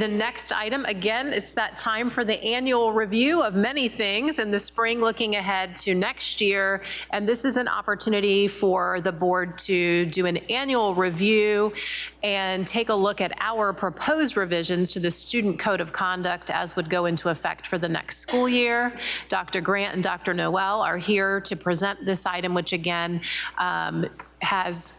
the next item, again, it's that time for the annual review of many things in the spring, looking ahead to next year. And this is an opportunity for the board to do an annual review and take a look at our proposed revisions to the Student Code of Conduct as would go into effect for the next school year. Dr. Grant and Dr. Noel are here to present this item, which again has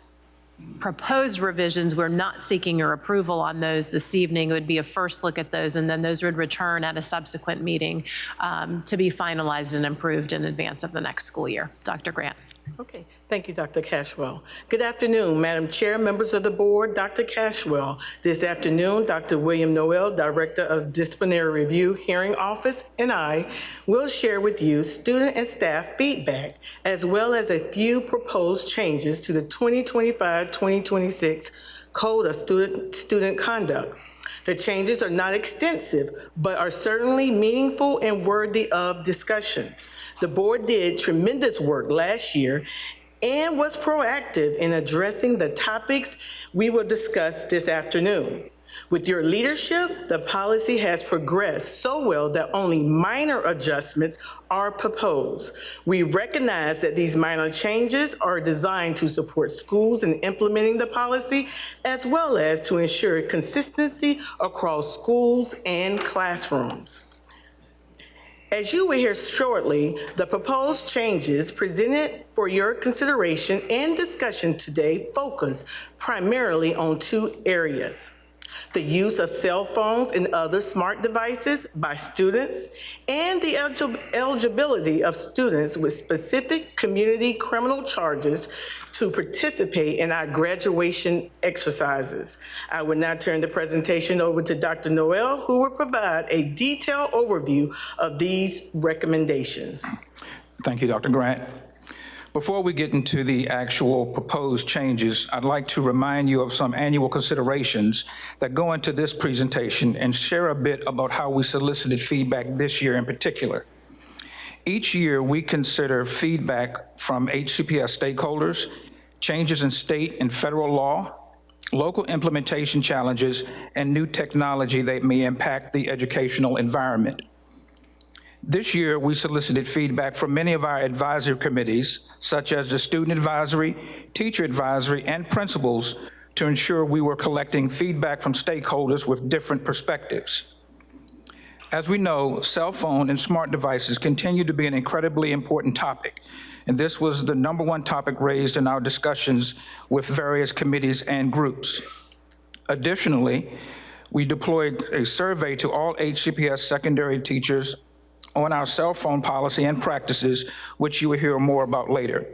proposed revisions. We're not seeking your approval on those this evening. It would be a first look at those, and then those would return at a subsequent meeting to be finalized and approved in advance of the next school year. Dr. Grant. Okay, thank you, Dr. Cashwell. Good afternoon, Madam Chair, members of the board, Dr. Cashwell. This afternoon, Dr. William Noel, Director of Disciplinary Review Hearing Office, and I will share with you student and staff feedback, as well as a few proposed changes to the 2025-2026 Code of Student Conduct. The changes are not extensive, but are certainly meaningful and worthy of discussion. The board did tremendous work last year and was proactive in addressing the topics we will discuss this afternoon. With your leadership, the policy has progressed so well that only minor adjustments are proposed. We recognize that these minor changes are designed to support schools in implementing the policy, as well as to ensure consistency across schools and classrooms. As you will hear shortly, the proposed changes presented for your consideration and discussion today focus primarily on two areas: the use of cell phones and other smart devices by students, and the eligibility of students with specific community criminal charges to participate in our graduation exercises. I will now turn the presentation over to Dr. Noel, who will provide a detailed overview of these recommendations. Thank you, Dr. Grant. Before we get into the actual proposed changes, I'd like to remind you of some annual considerations that go into this presentation and share a bit about how we solicited feedback this year in particular. Each year, we consider feedback from HCPS stakeholders, changes in state and federal law, local implementation challenges, and new technology that may impact the educational environment. This year, we solicited feedback from many of our advisory committees, such as the Student Advisory, Teacher Advisory, and Principals, to ensure we were collecting feedback from stakeholders with different perspectives. As we know, cell phone and smart devices continue to be an incredibly important topic, and this was the #1 topic raised in our discussions with various committees and groups. Additionally, we deployed a survey to all HCPS secondary teachers on our cell phone policy and practices, which you will hear more about later.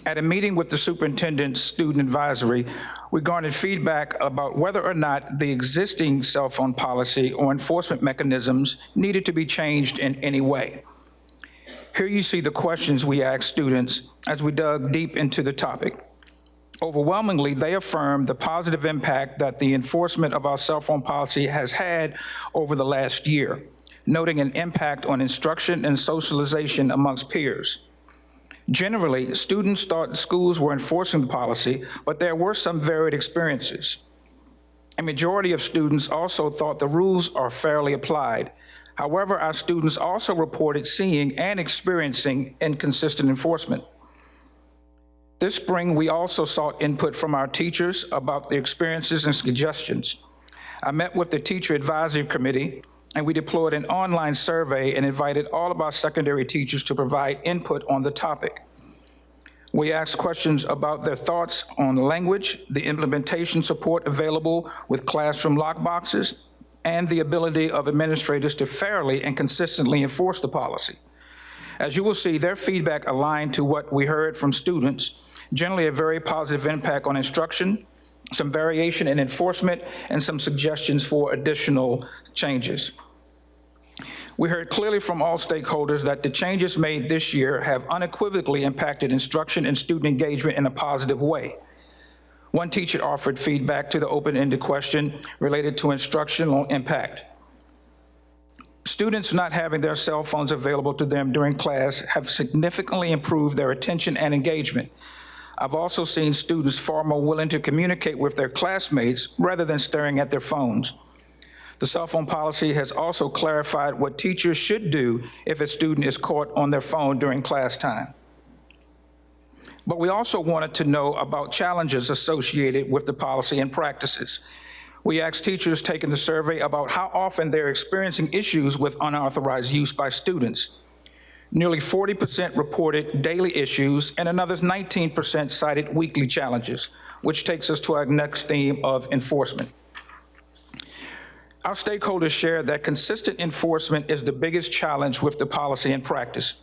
At a meeting with the superintendent's student advisory, we garnered feedback about whether or not the existing cell phone policy or enforcement mechanisms needed to be changed in any way. Here you see the questions we asked students as we dug deep into the topic. Overwhelmingly, they affirmed the positive impact that the enforcement of our cell phone policy has had over the last year, noting an impact on instruction and socialization amongst peers. Generally, students thought schools were enforcing the policy, but there were some varied experiences. A majority of students also thought the rules are fairly applied. However, our students also reported seeing and experiencing inconsistent enforcement. This spring, we also sought input from our teachers about their experiences and suggestions. I met with the Teacher Advisory Committee, and we deployed an online survey and invited all of our secondary teachers to provide input on the topic. We asked questions about their thoughts on language, the implementation support available with classroom lockboxes, and the ability of administrators to fairly and consistently enforce the policy. As you will see, their feedback aligned to what we heard from students, generally a very positive impact on instruction, some variation in enforcement, and some suggestions for additional changes. We heard clearly from all stakeholders that the changes made this year have unequivocally impacted instruction and student engagement in a positive way. One teacher offered feedback to the open-ended question related to instructional impact. Students not having their cell phones available to them during class have significantly improved their attention and engagement. I've also seen students far more willing to communicate with their classmates rather than staring at their phones. The cell phone policy has also clarified what teachers should do if a student is caught on their phone during class time. But we also wanted to know about challenges associated with the policy and practices. We asked teachers taking the survey about how often they're experiencing issues with unauthorized use by students. Nearly 40% reported daily issues, and another 19% cited weekly challenges, which takes us to our next theme of enforcement. Our stakeholders share that consistent enforcement is the biggest challenge with the policy and practice.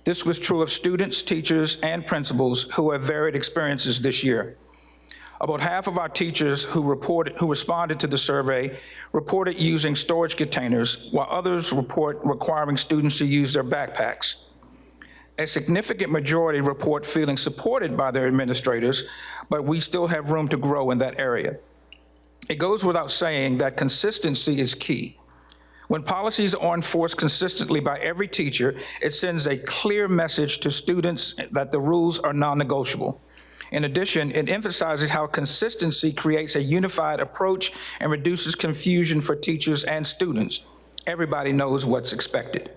This was true of students, teachers, and principals who have varied experiences this year. About half of our teachers who responded to the survey reported using storage containers, while others report requiring students to use their backpacks. A significant majority report feeling supported by their administrators, but we still have room to grow in that area. It goes without saying that consistency is key. When policies are enforced consistently by every teacher, it sends a clear message to students that the rules are non-negotiable. In addition, it emphasizes how consistency creates a unified approach and reduces confusion for teachers and students. Everybody knows what's expected.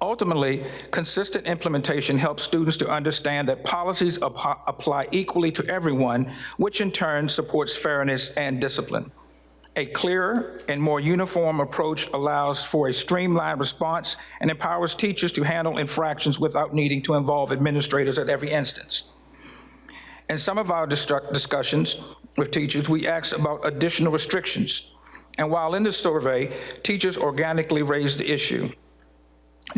Ultimately, consistent implementation helps students to understand that policies apply equally to everyone, which in turn supports fairness and discipline. A clearer and more uniform approach allows for a streamlined response and empowers teachers to handle infractions without needing to involve administrators at every instance. In some of our discussions with teachers, we asked about additional restrictions. And while in the survey, teachers organically raised the issue.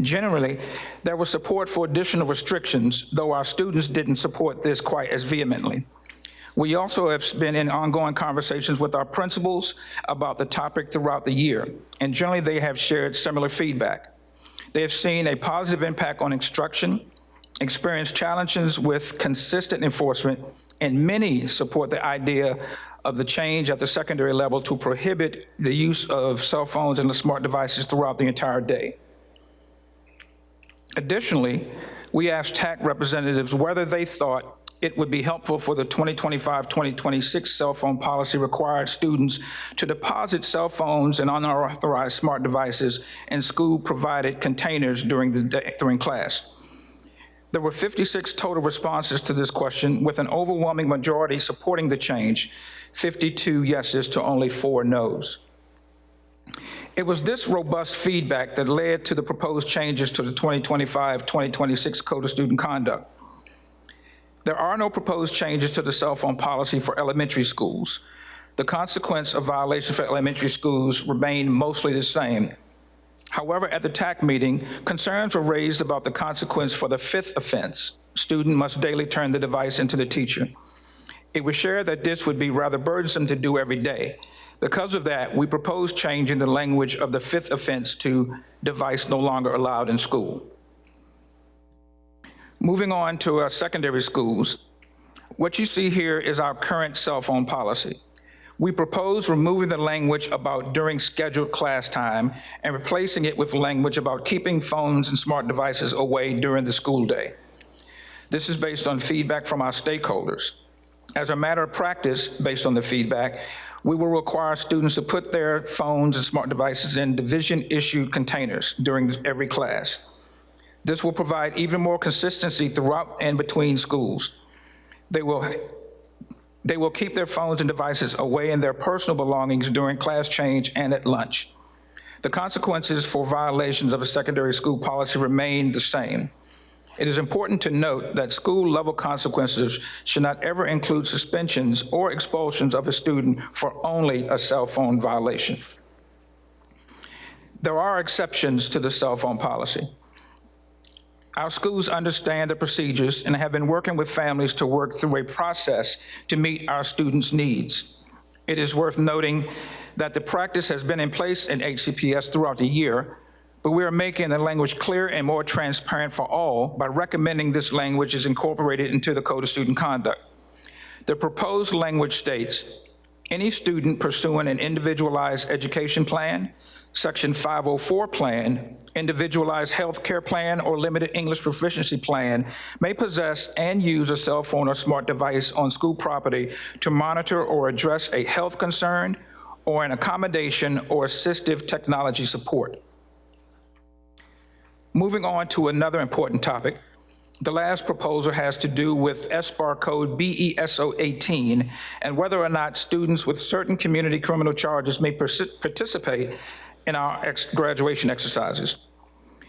Generally, there was support for additional restrictions, though our students didn't support this quite as vehemently. We also have been in ongoing conversations with our principals about the topic throughout the year, and generally they have shared similar feedback. They have seen a positive impact on instruction, experienced challenges with consistent enforcement, and many support the idea of the change at the secondary level to prohibit the use of cell phones and the smart devices throughout the entire day. Additionally, we asked TAC representatives whether they thought it would be helpful for the 2025-2026 cell phone policy required students to deposit cell phones and unauthorized smart devices in school-provided containers during class. There were 56 total responses to this question, with an overwhelming majority supporting the change, 52 yeses to only 4 nos. It was this robust feedback that led to the proposed changes to the 2025-2026 Code of Student Conduct. There are no proposed changes to the cell phone policy for elementary schools. The consequence of violations for elementary schools remain mostly the same. However, at the TAC meeting, concerns were raised about the consequence for the 5th offense. Student must daily turn the device into the teacher. It was shared that this would be rather burdensome to do every day. Because of that, we proposed changing the language of the 5th offense to device no longer allowed in school. Moving on to our secondary schools, what you see here is our current cell phone policy. We propose removing the language about during scheduled class time and replacing it with language about keeping phones and smart devices away during the school day. This is based on feedback from our stakeholders. As a matter of practice, based on the feedback, we will require students to put their phones and smart devices in division-issued containers during every class. This will provide even more consistency throughout and between schools. They will keep their phones and devices away in their personal belongings during class change and at lunch. The consequences for violations of a secondary school policy remain the same. It is important to note that school-level consequences should not ever include suspensions or expulsions of a student for only a cell phone violation. There are exceptions to the cell phone policy. Our schools understand the procedures and have been working with families to work through a process to meet our students' needs. It is worth noting that the practice has been in place in HCPS throughout the year, but we are making the language clear and more transparent for all by recommending this language is incorporated into the Code of Student Conduct. The proposed language states, any student pursuing an individualized education plan, Section 504 plan, individualized health care plan, or limited English proficiency plan may possess and use a cell phone or smart device on school property to monitor or address a health concern or an accommodation or assistive technology support. Moving on to another important topic, the last proposal has to do with SBAR code BESO 18 and whether or not students with certain community criminal charges may participate in our graduation exercises.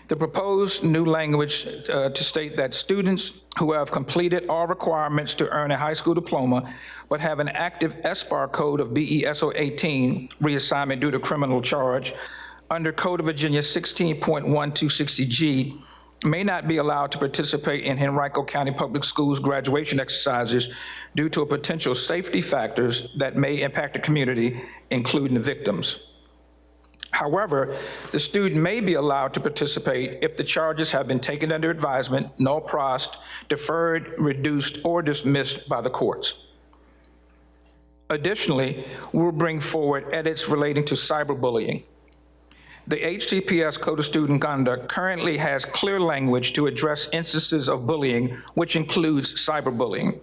The proposed new language to state that students who have completed all requirements to earn a high school diploma but have an active SBAR code of BESO 18, reassignment due to criminal charge, under Code of Virginia 16.1260G, may not be allowed to participate in Henrico County Public Schools graduation exercises due to potential safety factors that may impact the community, including the victims. However, the student may be allowed to participate if the charges have been taken under advisement, null prost, deferred, reduced, or dismissed by the courts. Additionally, we'll bring forward edits relating to cyberbullying. The HCPS Code of Student Conduct currently has clear language to address instances of bullying, which includes cyberbullying.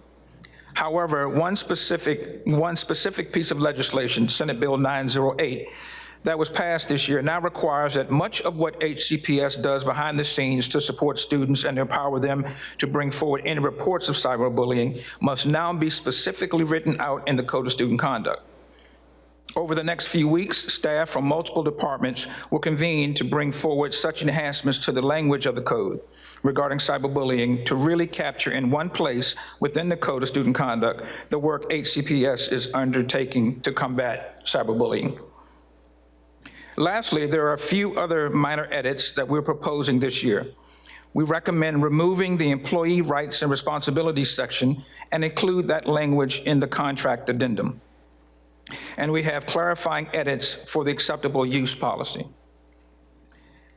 However, one specific piece of legislation, Senate Bill 908, that was passed this year now requires that much of what HCPS does behind the scenes to support students and empower them to bring forward any reports of cyberbullying must now be specifically written out in the Code of Student Conduct. Over the next few weeks, staff from multiple departments will convene to bring forward such enhancements to the language of the code regarding cyberbullying to really capture in one place within the Code of Student Conduct the work HCPS is undertaking to combat cyberbullying. Lastly, there are a few other minor edits that we're proposing this year. We recommend removing the employee rights and responsibilities section and include that language in the contract addendum. And we have clarifying edits for the acceptable use policy.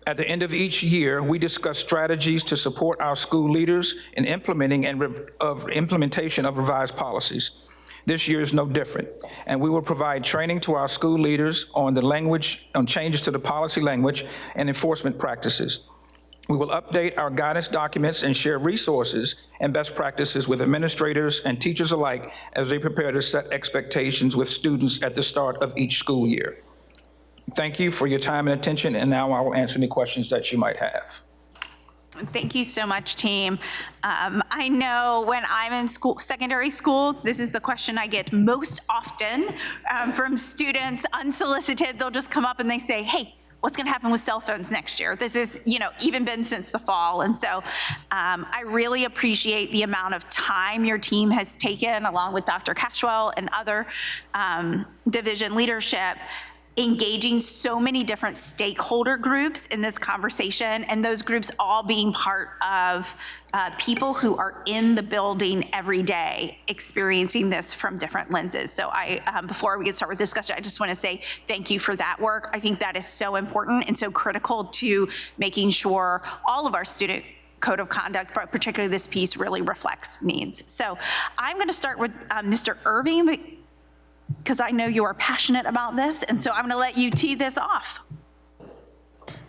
At the end of each year, we discuss strategies to support our school leaders in implementing implementation of revised policies. This year is no different, and we will provide training to our school leaders on the language, on changes to the policy language and enforcement practices. We will update our guidance documents and share resources and best practices with administrators and teachers alike as they prepare to set expectations with students at the start of each school year. Thank you for your time and attention, and now I will answer any questions that you might have. Thank you so much, team. I know when I'm in secondary schools, this is the question I get most often from students, unsolicited. They'll just come up and they say, hey, what's going to happen with cell phones next year? This is, even been since the fall. And so I really appreciate the amount of time your team has taken, along with Dr. Cashwell and other division leadership, engaging so many different stakeholder groups in this conversation, and those groups all being part of people who are in the building every day experiencing this from different lenses. So before we get started with discussion, I just want to say thank you for that work. I think that is so important and so critical to making sure all of our student code of conduct, but particularly this piece, really reflects needs. So I'm going to start with Mr. Irving, because I know you are passionate about this, and so I'm going to let you tee this off.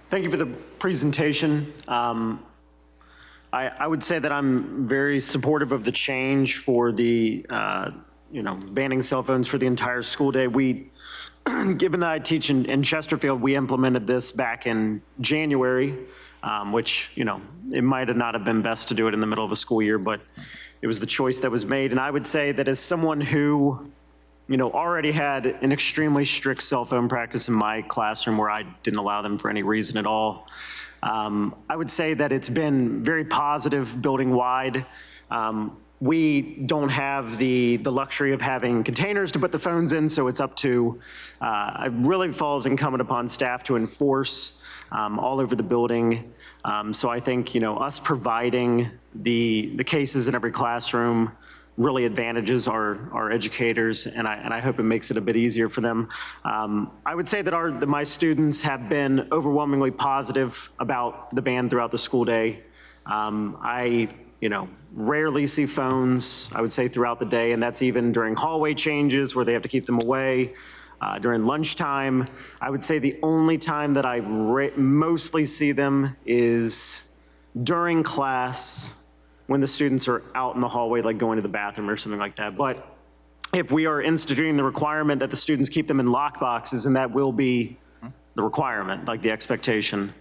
Thank you for the presentation. I would say that I'm very supportive of the change for the, banning cell phones for the entire school day. Given that I teach in Chesterfield, we implemented this back in January, which, it might have not have been best to do it in the middle of a school year, but it was the choice that was made. And I would say that as someone who already had an extremely strict cell phone practice in my classroom where I didn't allow them for any reason at all. I would say that it's been very positive building wide. We don't have the luxury of having containers to put the phones in, so it's up to, it really falls incumbent upon staff to enforce all over the building. So I think, us providing the cases in every classroom really advantages our educators, and I hope it makes it a bit easier for them. I would say that my students have been overwhelmingly positive about the ban throughout the school day. I rarely see phones, I would say, throughout the day, and that's even during hallway changes where they have to keep them away. During lunchtime, I would say the only time that I mostly see them is during class, when the students are out in the hallway, like going to the bathroom or something like that. But if we are instituting the requirement that the students keep them in lock boxes, and that will be the requirement, like the expectation,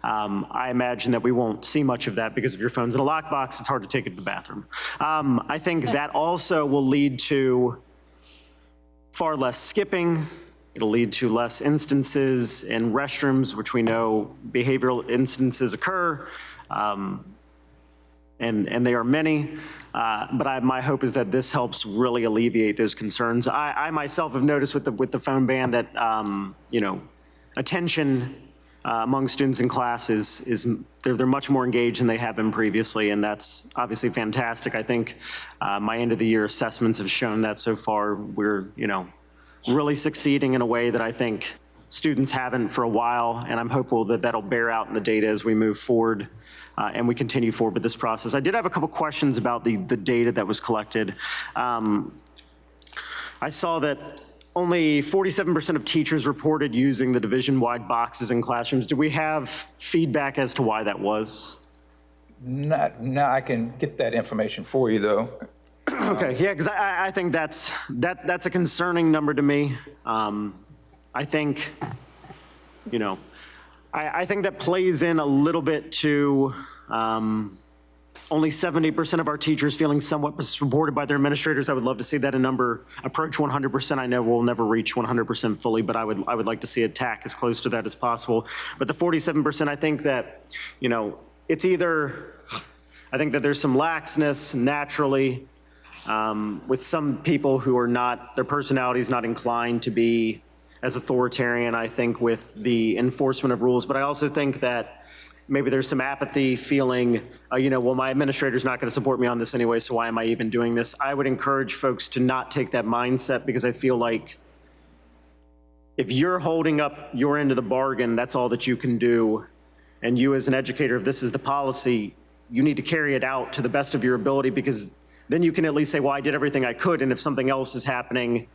I imagine that we won't see much of that because if your phone's in a lockbox, it's hard to take it to the bathroom. I think that also will lead to far less skipping. It'll lead to less instances in restrooms, which we know behavioral instances occur, and they are many. But my hope is that this helps really alleviate those concerns. I myself have noticed with the phone ban that attention among students in class is they're much more engaged than they have been previously, and that's obviously fantastic. I think my end of the year assessments have shown that so far we're really succeeding in a way that I think students haven't for a while, and I'm hopeful that that'll bear out in the data as we move forward and we continue forward with this process. I did have a couple questions about the data that was collected. I saw that only 47% of teachers reported using the division-wide boxes in classrooms. Do we have feedback as to why that was? Now I can get that information for you, though. Okay, yeah, because I think that's a concerning number to me. I think, I think that plays in a little bit to only 70% of our teachers feeling somewhat supported by their administrators. I would love to see that a number approach 100%. I know we'll never reach 100% fully, but I would like to see it tack as close to that as possible. But the 47%, I think that, it's either, I think that there's some laxness naturally with some people who are not, their personality is not inclined to be as authoritarian, I think, with the enforcement of rules. But I also think that maybe there's some apathy feeling, well, my administrator's not going to support me on this anyway, so why am I even doing this? I would encourage folks to not take that mindset because I feel like if you're holding up your end of the bargain, that's all that you can do. And you as an educator, if this is the policy, you need to carry it out to the best of your ability because then you can at least say, well, I did everything I could. And if something else is happening,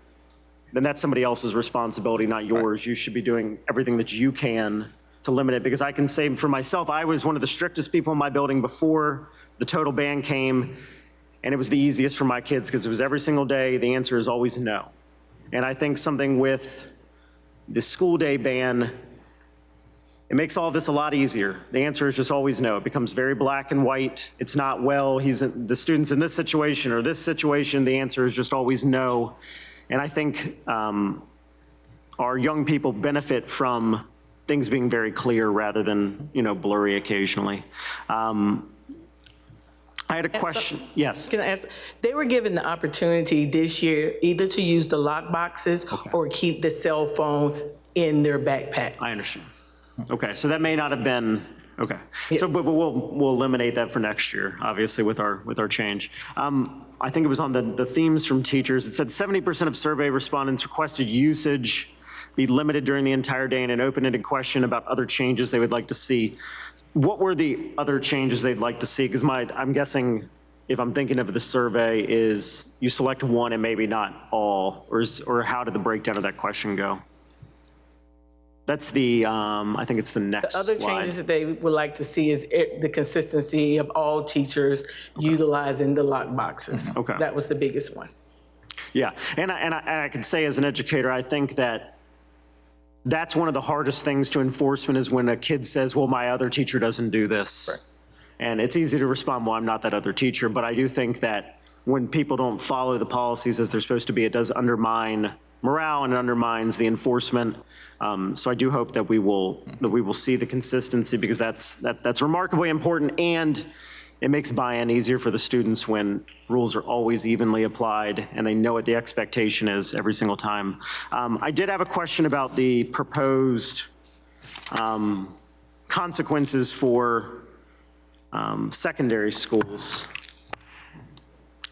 then that's somebody else's responsibility, not yours. Right. You should be doing everything that you can to limit it, because I can say for myself, I was one of the strictest people in my building before the total ban came, and it was the easiest for my kids because it was every single day, the answer is always no. And I think something with the school day ban, it makes all this a lot easier. The answer is just always no. It becomes very black and white. It's not, well, the student's in this situation or this situation, the answer is just always no. And I think our young people benefit from things being very clear rather than, blurry occasionally. I had a question. Yes. Can I ask, they were given the opportunity this year either to use the lock boxes or keep the cell phone in their backpack. I understand. Okay, so that may not have been, okay. Yes. So, but we'll eliminate that for next year, obviously, with our change. I think it was on the themes from teachers. It said 70% of survey respondents requested usage be limited during the entire day, and an open-ended question about other changes they would like to see. What were the other changes they'd like to see? Because I'm guessing, if I'm thinking of the survey, is you select one and maybe not all, or how did the breakdown of that question go? That's the, I think it's the next The other slide. changes that they would like to see is the consistency of all teachers utilizing the lock boxes. Okay. That was the biggest one. Yeah, and I can say as an educator, I think that that's one of the hardest things to enforcement is when a kid says, well, my other teacher doesn't do this. Right. And it's easy to respond, well, I'm not that other teacher, but I do think that when people don't follow the policies as they're supposed to be, it does undermine morale and it undermines the enforcement. So I do hope that we will see the consistency because that's remarkably important, and it makes buy-in easier for the students when rules are always evenly applied and they know what the expectation is every single time. I did have a question about the proposed consequences for secondary schools.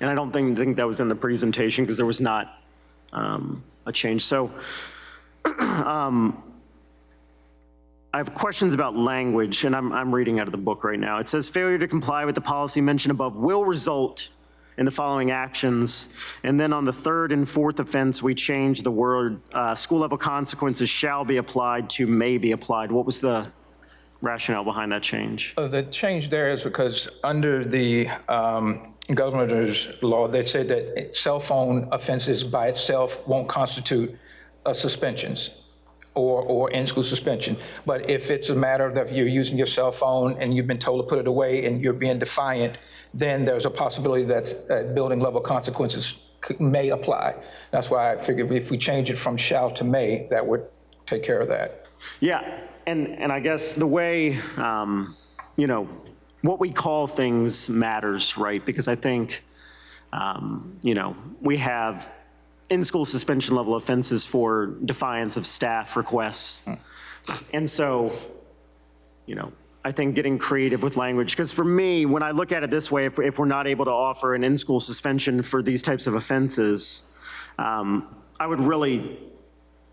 And I don't think that was in the presentation because there was not a change. So I have questions about language, and I'm reading out of the book right now. It says failure to comply with the policy mentioned above will result in the following actions. And then on the third and fourth offense, we changed the word school level consequences shall be applied to may be applied. What was the rationale behind that change? The change there is because under the governor's law, they said that cell phone offenses by itself won't constitute suspensions or in-school suspension. But if it's a matter of you're using your cell phone and you've been told to put it away and you're being defiant, then there's a possibility that building level consequences may apply. That's why I figured if we change it from shall to may, that would take care of that. Yeah, and I guess the way, you know, what we call things matters, right? Because I think, you know, we have in-school suspension level offenses for defiance of staff requests. And so, you know, I think getting creative with language, because for me, when I look at it this way, if we're not able to offer an in-school suspension for these types of offenses, I would really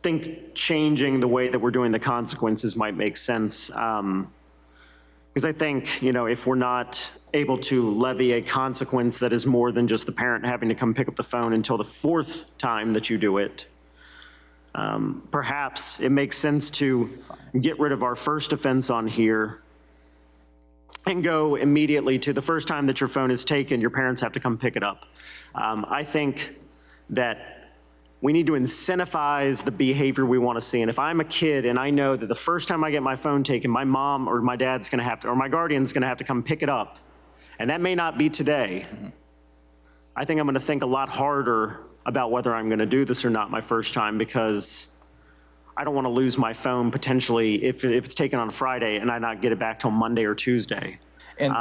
think changing the way that we're doing the consequences might make sense. Because I think, you know, if we're not able to levy a consequence that is more than just the parent having to come pick up the phone until the fourth time that you do it, perhaps it makes sense to get rid of our first offense on here and go immediately to the first time that your phone is taken, your parents have to come pick it up. I think that we need to incentivize the behavior we want to see. And if I'm a kid and I know that the first time I get my phone taken, my mom or my dad's going to have to, or my guardian's going to have to come pick it up, and that may not be today, I think I'm going to think a lot harder about whether I'm going to do this or not my first time, because I don't want to lose my phone potentially if it's taken on Friday and I not get it back till Monday or Tuesday. And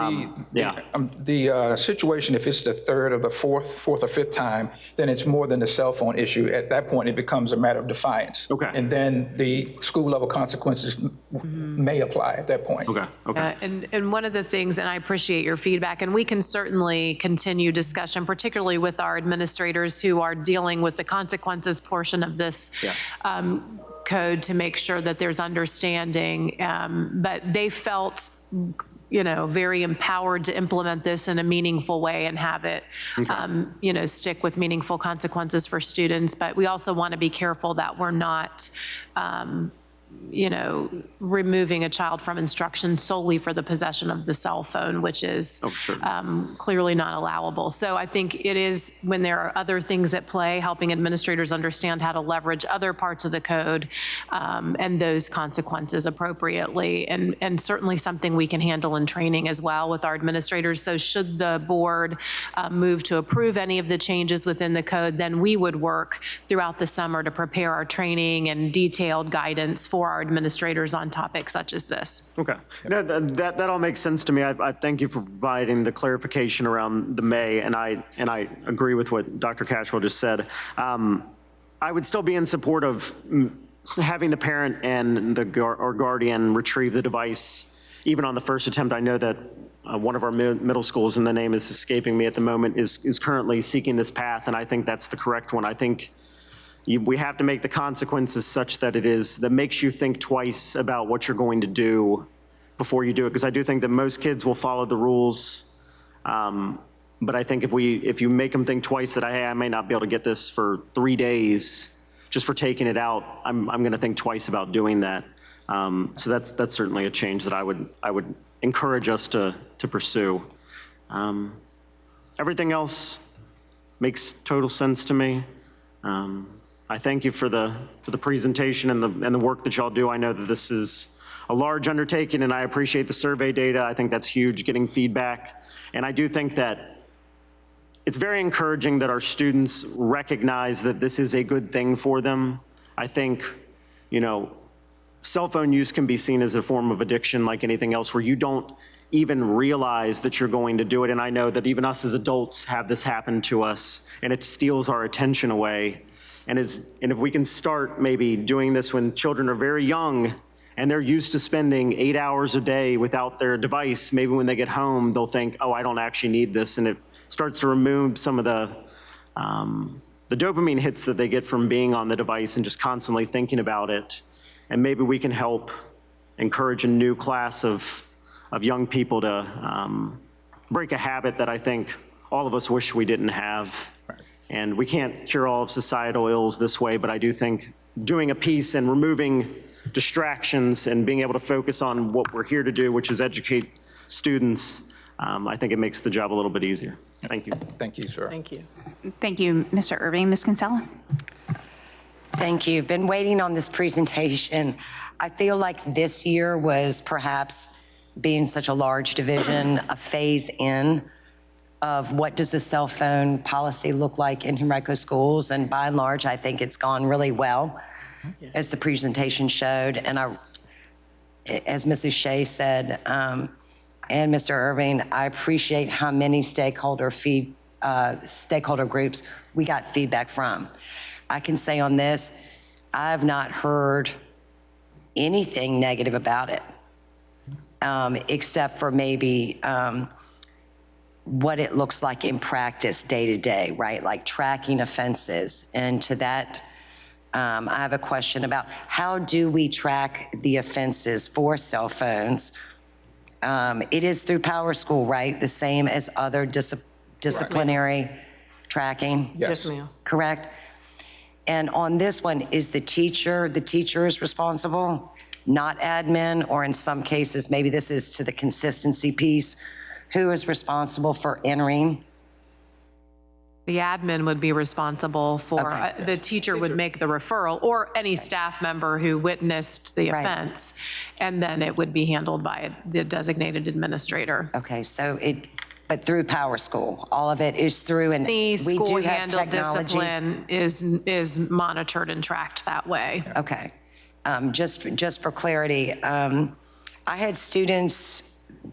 the situation, if it's the third or the fourth or fifth time, then it's more than the cell phone issue. At that point, it becomes a matter of defiance. Okay. And then the school level consequences may apply at that point. Okay, okay. And one of the things, and I appreciate your feedback, and we can certainly continue discussion, particularly with our administrators who are dealing with the consequences portion of this code, to make sure that there's understanding. But they felt, you know, very empowered to implement this in a meaningful way and have it, you know, stick with meaningful consequences for students. But we also want to be careful that we're not, you know, removing a child from instruction solely for the possession of the cell phone, which is clearly not allowable. So I think it is, when there are other things at play, helping administrators understand how to leverage other parts of the code and those consequences appropriately, and certainly something we can handle in training as well with our administrators. So should the board move to approve any of the changes within the code, then we would work throughout the summer to prepare our training and detailed guidance for our administrators on topics such as this. Okay. No, that all makes sense to me. I thank you for providing the clarification around the may, and I agree with what Dr. Cashwell just said. I would still be in support of having the parent and the guardian retrieve the device even on the first attempt. I know that one of our middle schools, and the name is escaping me at the moment, is currently seeking this path, and I think that's the correct one. I think we have to make the consequences such that that makes you think twice about what you're going to do before you do it. Because I do think that most kids will follow the rules. But I think if you make them think twice that I may not be able to get this for 3 days just for taking it out, I'm going to think twice about doing that. So that's certainly a change that I would encourage us to pursue. Everything else makes total sense to me. I thank you for the presentation and the work that y'all do. I know that this is a large undertaking, and I appreciate the survey data. I think that's huge, getting feedback. And I do think that it's very encouraging that our students recognize that this is a good thing for them. I think, you know, cell phone use can be seen as a form of addiction like anything else, where you don't even realize that you're going to do it. And I know that even us as adults have this happen to us, and it steals our attention away. And if we can start maybe doing this when children are very young and they're used to spending 8 hours a day without their device, maybe when they get home, they'll think, oh, I don't actually need this. And it starts to remove some of the dopamine hits that they get from being on the device and just constantly thinking about it. And maybe we can help encourage a new class of young people to break a habit that I think all of us wish we didn't have. And we can't cure all of societal ills this way, but I do think doing a piece and removing distractions and being able to focus on what we're here to do, which is educate students, I think it makes the job a little bit easier. Thank you. Thank you, sir. Thank you. Thank you, Mr. Irving. Ms. Kinsella? Thank you. Been waiting on this presentation. I feel like this year was perhaps, being such a large division, a phase in of what does the cell phone policy look like in Henrico schools. And by and large, I think it's gone really well, as the presentation showed. And as Mrs. Shea said, and Mr. Irving, I appreciate how many stakeholder groups we got feedback from. I can say on this, I've not heard anything negative about it, except for maybe what it looks like in practice day to day, right? Like tracking offenses. And to that, I have a question about how do we track the offenses for cell phones? It is through PowerSchool, right? The same as other disciplinary tracking? Yes, ma'am. Correct? And on this one, is the teacher is responsible, not admin, or in some cases, maybe this is to the consistency piece, who is responsible for entering? The admin would be responsible for, Okay. the teacher would make the referral, or any staff member who witnessed the Right. offense, and then it would be handled by the designated administrator. Okay, so but through PowerSchool, all of it is through, and Any we do have school-handled technology. discipline is monitored and tracked that way. Okay, just for clarity, I had students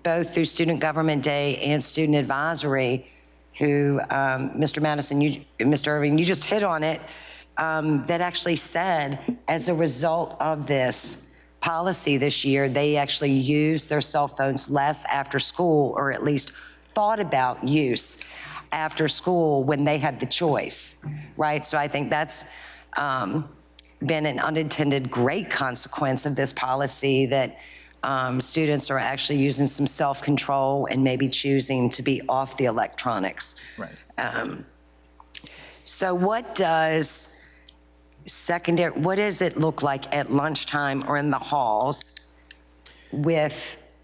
both through Student Government Day and Student Advisory who, Mr. Madison, Mr. Irving, you just hit on it, that actually said, as a result of this policy this year, they actually used their cell phones less after school, or at least thought about use after school when they had the choice, right? So I think that's been an unintended great consequence of this policy, that students are actually using some self-control and maybe choosing to be off the electronics. Right. So what does it look like at lunchtime or in the halls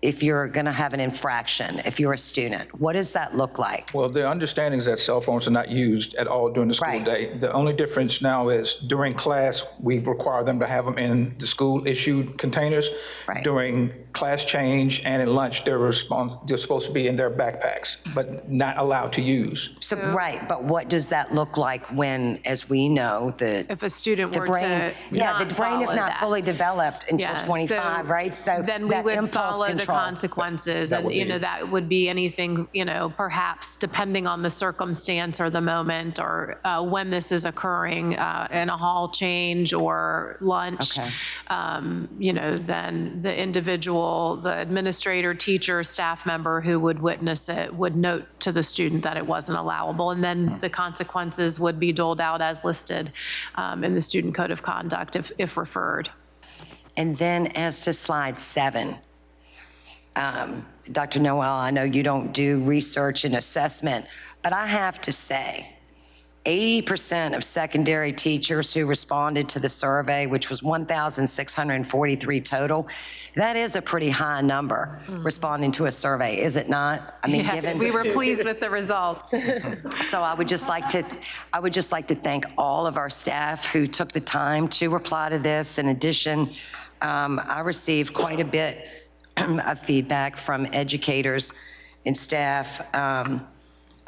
if you're going to have an infraction, if you're a student? What does that look like? Well, the understanding is that cell phones are not used at all during the school Right. day. The only difference now is during class, we require them to have them in the school-issued containers. Right. During class change and in lunch, they're supposed to be in their backpacks, but not allowed to use. So, right, but what does that look like when, as we know, If a student the were brain, to yeah, not the brain is follow not that. fully developed until Yeah, 25, right? So then we that would impulse follow the control. consequences, That and, would be- that would be anything, perhaps depending on the circumstance or the moment, or when this is occurring, in a hall change or lunch. Okay. Then the individual, the administrator, teacher, staff member who would witness it would note to the student that it wasn't allowable, and then the consequences would be doled out as listed in the Student Code of Conduct if referred. And then as to slide 7, Dr. Noel, I know you don't do research and assessment, but I have to say, 80% of secondary teachers who responded to the survey, which was 1,643 total, that is a pretty high number responding to a survey, is it not? I mean, Yes, given. we were pleased with the results. So I would just like to thank all of our staff who took the time to reply to this. In addition, I received quite a bit of feedback from educators and staff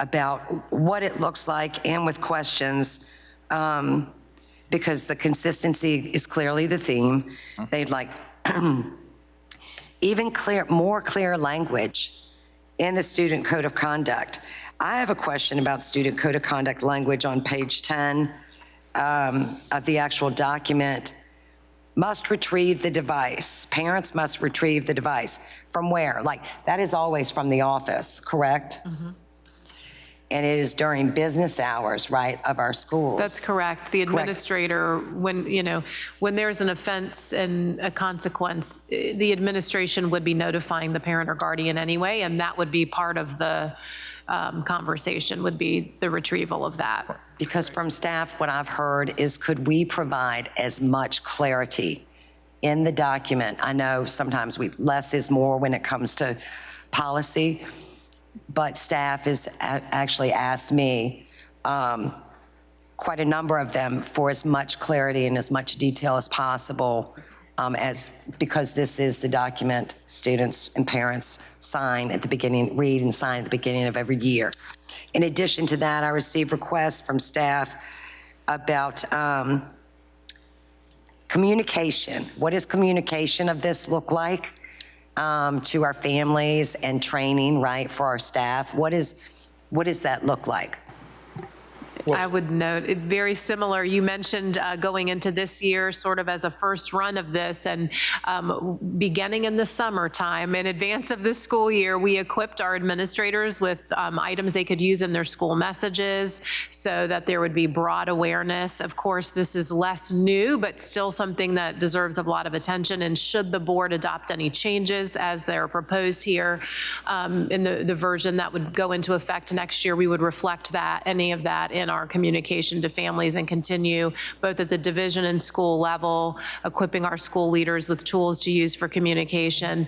about what it looks like, and with questions, because the consistency is clearly the theme. They'd like even more clear language in the Student Code of Conduct. I have a question about Student Code of Conduct language on page 10 of the actual document. Must retrieve the device. Parents must retrieve the device. From where? Like, that is always from the office, correct? And it is during business hours, right, of our schools. That's correct. The administrator, when there's an offense and a consequence, the administration would be notifying the parent or guardian anyway, and that would be part of the conversation, would be the retrieval of that. Because from staff, what I've heard is, could we provide as much clarity in the document? I know sometimes less is more when it comes to policy, but staff has actually asked me, quite a number of them, for as much clarity and as much detail as possible, because this is the document students and parents sign at the beginning, read and sign at the beginning of every year. In addition to that, I received requests from staff about communication. What does communication of this look like to our families, and training, right, for our staff? What does that look like? I would note, very similar. You mentioned going into this year sort of as a first run of this, and beginning in the summertime, in advance of the school year, we equipped our administrators with items they could use in their school messages so that there would be broad awareness. Of course, this is less new, but still something that deserves a lot of attention. And should the board adopt any changes as they're proposed here in the version that would go into effect next year, we would reflect that, any of that, in our communication to families, and continue both at the division and school level, equipping our school leaders with tools to use for communication.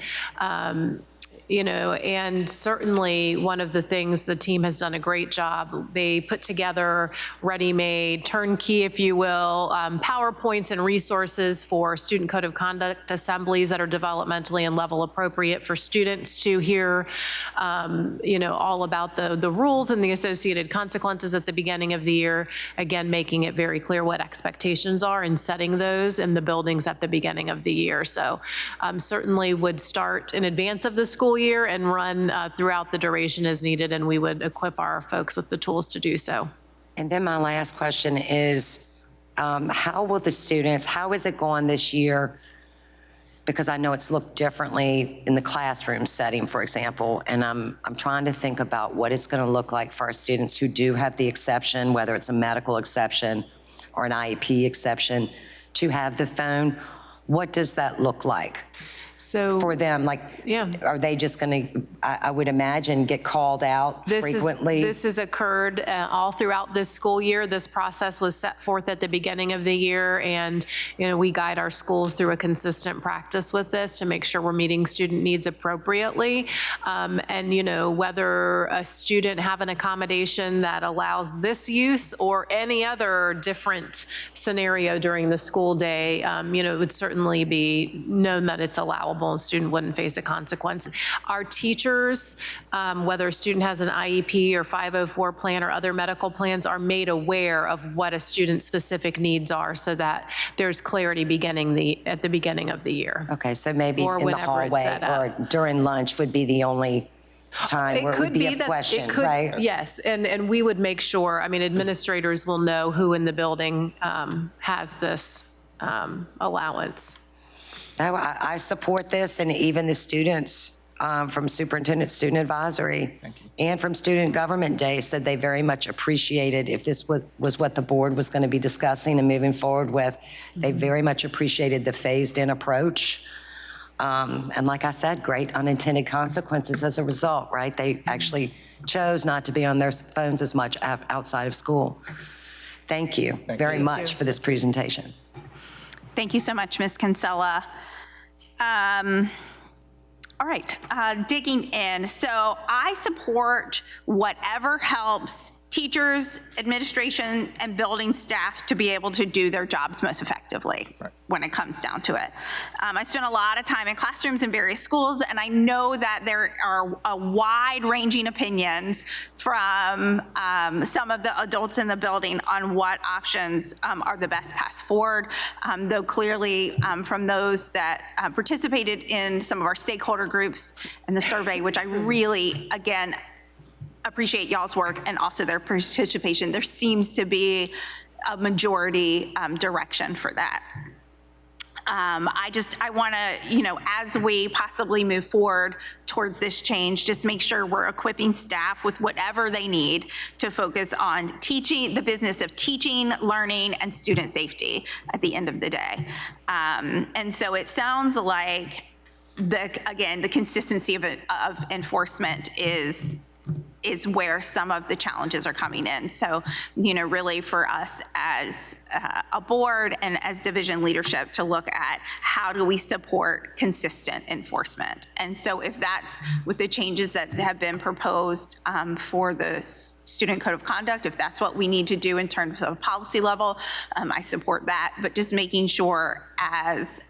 And certainly one of the things the team has done a great job. They put together ready-made, turnkey, if you will, PowerPoints and resources for student code of conduct assemblies that are developmentally and level appropriate for students to hear, all about the rules and the associated consequences at the beginning of the year. Again, making it very clear what expectations are and setting those in the buildings at the beginning of the year. So certainly would start in advance of the school year and run throughout the duration as needed, and we would equip our folks with the tools to do so. And then my last question is, how is it going this year? Because I know it's looked differently in the classroom setting, for example, and I'm trying to think about what it's going to look like for our students who do have the exception, whether it's a medical exception or an IEP exception, to have the phone. What does that look like? So For them, like, are they just going to, I would imagine, get called out frequently? This has occurred all throughout this school year. This process was set forth at the beginning of the year, and we guide our schools through a consistent practice with this to make sure we're meeting student needs appropriately. And whether a student have an accommodation that allows this use or any other different scenario during the school day, it would certainly be known that it's allowed. And student wouldn't face a consequence. Our teachers, whether a student has an IEP or 504 plan or other medical plans, are made aware of what a student's specific needs are so that there's clarity at the beginning of the year. Okay, so maybe Or in the whenever it's hallway set up. or during lunch would be the only time where it would be a question, right? Yes, and we would make sure, administrators will know who in the building has this allowance. No, I support this, and even the students from Superintendent Student Advisory and from Student Government Day said they very much appreciated, if this was what the board was going to be discussing and moving forward with, they very much appreciated the phased-in approach. And like I said, great unintended consequences as a result, right? They actually chose not to be on their phones as much outside of school. Thank you very much for this presentation. Thank you so much, Ms. Kinsella. All right, digging in. So I support whatever helps teachers, administration, and building staff to be able to do their jobs most effectively when it comes down to it. I spent a lot of time in classrooms in various schools, and I know that there are wide-ranging opinions from some of the adults in the building on what options are the best path forward, though clearly from those that participated in some of our stakeholder groups and the survey, which I really, again, appreciate y'all's work and also their participation. There seems to be a majority direction for that. I want to, as we possibly move forward towards this change, just make sure we're equipping staff with whatever they need to focus on teaching, the business of teaching, learning, and student safety at the end of the day. And so it sounds like, the consistency of enforcement is where some of the challenges are coming in. So, really for us as a board and as division leadership to look at how do we support consistent enforcement. And so if that's with the changes that have been proposed for the student code of conduct, if that's what we need to do in terms of a policy level, I support that. But just making sure as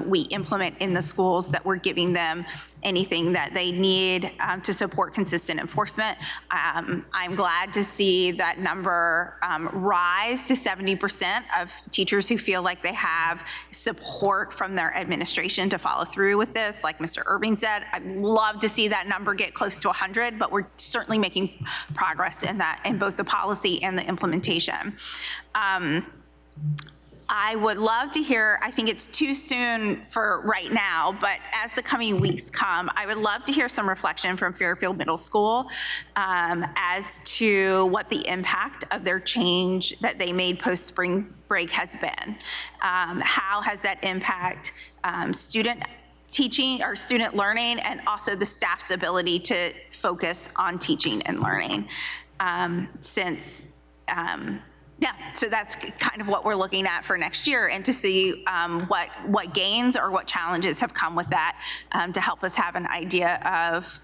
we implement in the schools that we're giving them anything that they need to support consistent enforcement. I'm glad to see that number rise to 70% of teachers who feel like they have support from their administration to follow through with this. Like Mr. Irving said, I'd love to see that number get close to 100, but we're certainly making progress in that, in both the policy and the implementation. I would love to hear, I think it's too soon for right now, but as the coming weeks come, I would love to hear some reflection from Fairfield Middle School as to what the impact of their change that they made post-spring break has been. How has that impact student teaching or student learning, and also the staff's ability to focus on teaching and learning yeah, so that's kind of what we're looking at for next year, and to see what gains or what challenges have come with that to help us have an idea of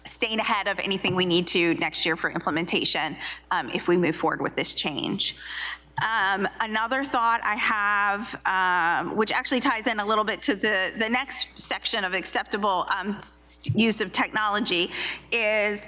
staying ahead of anything we need to next year for implementation if we move forward with this change. Another thought I have, which actually ties in a little bit to the next section of acceptable use of technology, is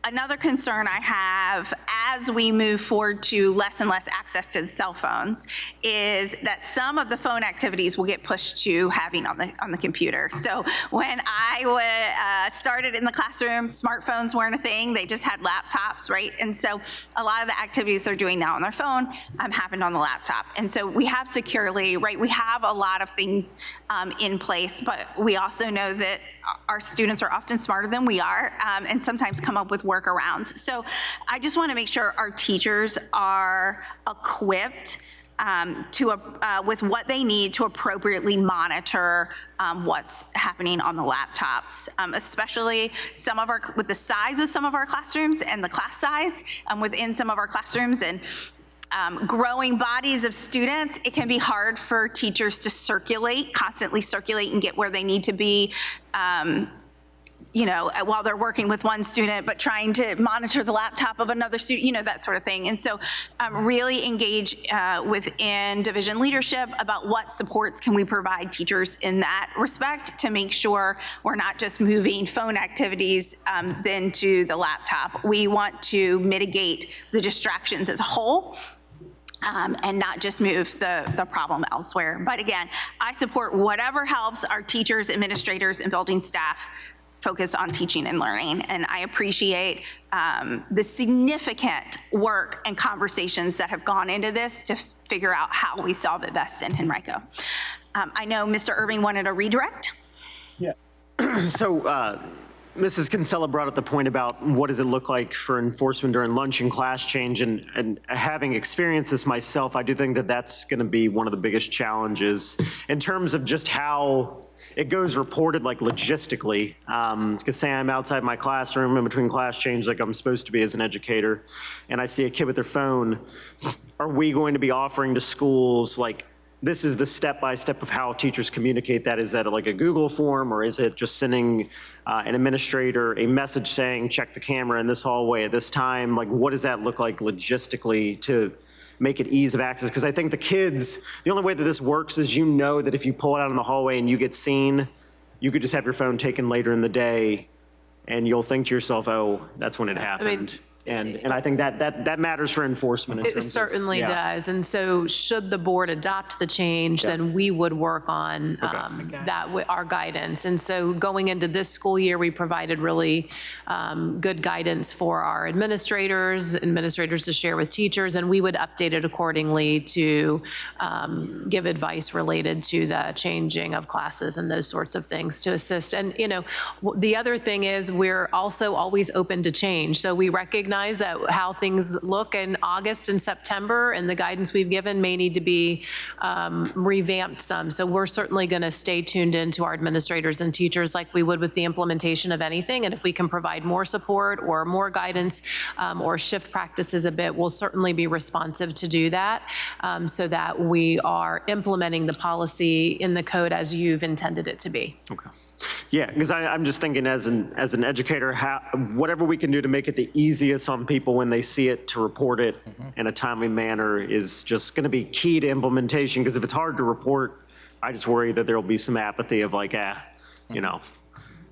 another concern I have as we move forward to less and less access to the cell phones is that some of the phone activities will get pushed to having on the computer. So when I started in the classroom, smartphones weren't a thing. They just had laptops, right? And so a lot of the activities they're doing now on their phone happened on the laptop. And so we have securely, right? We have a lot of things in place, but we also know that our students are often smarter than we are and sometimes come up with workarounds. So I just want to make sure our teachers are equipped with what they need to appropriately monitor what's happening on the laptops, especially with the size of some of our classrooms and the class size within some of our classrooms, and growing bodies of students. It can be hard for teachers to constantly circulate and get where they need to be, while they're working with one student, but trying to monitor the laptop of another student, that sort of thing. And so really engage within division leadership about what supports can we provide teachers in that respect to make sure we're not just moving phone activities then to the laptop. We want to mitigate the distractions as a whole. And not just move the problem elsewhere. But again, I support whatever helps our teachers, administrators, and building staff focus on teaching and learning. And I appreciate the significant work and conversations that have gone into this to figure out how we solve it best in Henrico. I know Mr. Irving wanted a redirect. Yeah. So Mrs. Kinsella brought up the point about what does it look like for enforcement during lunch and class change, and having experienced this myself, I do think that that's going to be one of the biggest challenges in terms of just how it goes reported, like logistically. Because say I'm outside my classroom in between class change like I'm supposed to be as an educator, and I see a kid with their phone, are we going to be offering to schools like, this is the step-by-step of how teachers communicate that? Is that like a Google form, or is it just sending an administrator a message saying, check the camera in this hallway at this time? Like, what does that look like logistically to make it ease of access? Because I think the kids, the only way that this works is that if you pull it out in the hallway and you get seen, you could just have your phone taken later in the day and you'll think to yourself, oh, that's when it happened. And I think that matters for enforcement. In terms It certainly does. And so should the board adopt the change, then we would work on our guidance. And so going into this school year, we provided really good guidance for our administrators to share with teachers, and we would update it accordingly to give advice related to the changing of classes and those sorts of things to assist. And, the other thing is we're also always open to change. So we recognize recognize that how things look in August and September and the guidance we've given may need to be revamped some. So we're certainly going to stay tuned in to our administrators and teachers like we would with the implementation of anything. And if we can provide more support or more guidance or shift practices a bit, we'll certainly be responsive to do that so that we are implementing the policy in the code as you've intended it to be. Okay. Yeah, because I'm just thinking as an educator, whatever we can do to make it the easiest on people when they see it to report it in a timely manner is just going to be key to implementation. Because if it's hard to report, I just worry that there will be some apathy of like, you know,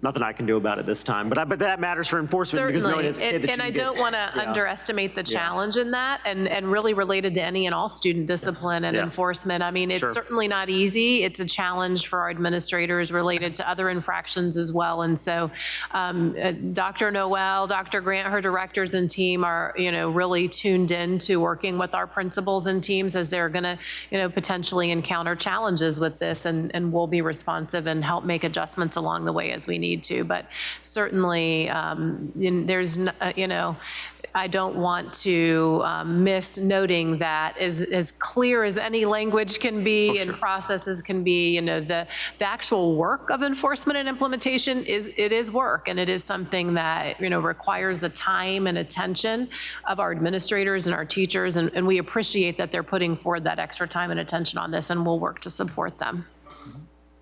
nothing I can do about it this time. But that matters for enforcement because no one has a kid that And you I can don't get. want to underestimate the challenge in that and really related to any and all student discipline and Yeah. enforcement. I mean, it's Sure. certainly not easy. It's a challenge for our administrators related to other infractions as well. And so Dr. Noel, Dr. Grant, her directors and team are, you know, really tuned in to working with our principals and teams as they're going to, you know, potentially encounter challenges with this and we'll be responsive and help make adjustments along the way as we need to. But certainly, there's, you know, I don't want to miss noting that as clear as any language can be and processes can be, you know, the actual work of enforcement and implementation is work, and it is something that, you know, requires the time and attention of our administrators and our teachers, and we appreciate that they're putting forward that extra time and attention on this, and we'll work to support them.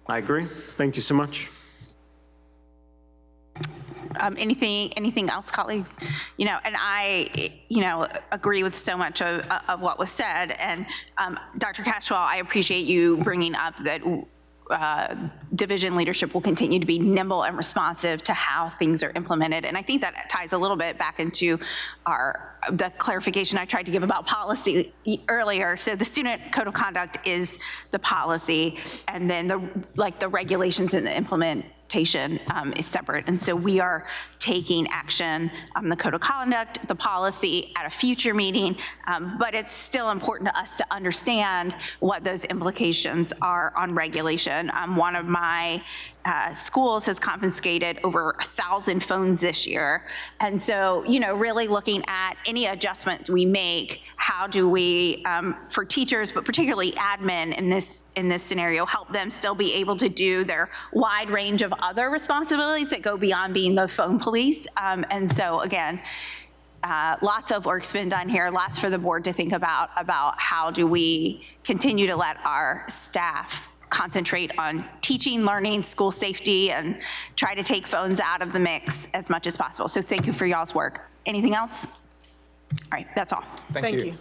I agree. Thank you so much. Anything else, colleagues? You know, and I, you know, agree with so much of what was said. And Dr. Cashwell, I appreciate you bringing up that division leadership will continue to be nimble and responsive to how things are implemented. And I think that ties a little bit back into the clarification I tried to give about policy earlier. So the student code of conduct is the policy, and then the regulations and the implementation is separate. And so we are taking action on the code of conduct, the policy at a future meeting, but it's still important to us to understand what those implications are on regulation. One of my schools has confiscated over 1,000 phones this year. And so, you know, really looking at any adjustments we make, how do we, for teachers, but particularly admin in this scenario, help them still be able to do their wide range of other responsibilities that go beyond being the phone police. And so again, lots of work's been done here, lots for the board to think about how do we continue to let our staff concentrate on teaching, learning, school safety, and try to take phones out of the mix as much as possible. So thank you for y'all's work. Anything else? All right, that's all. Thank you.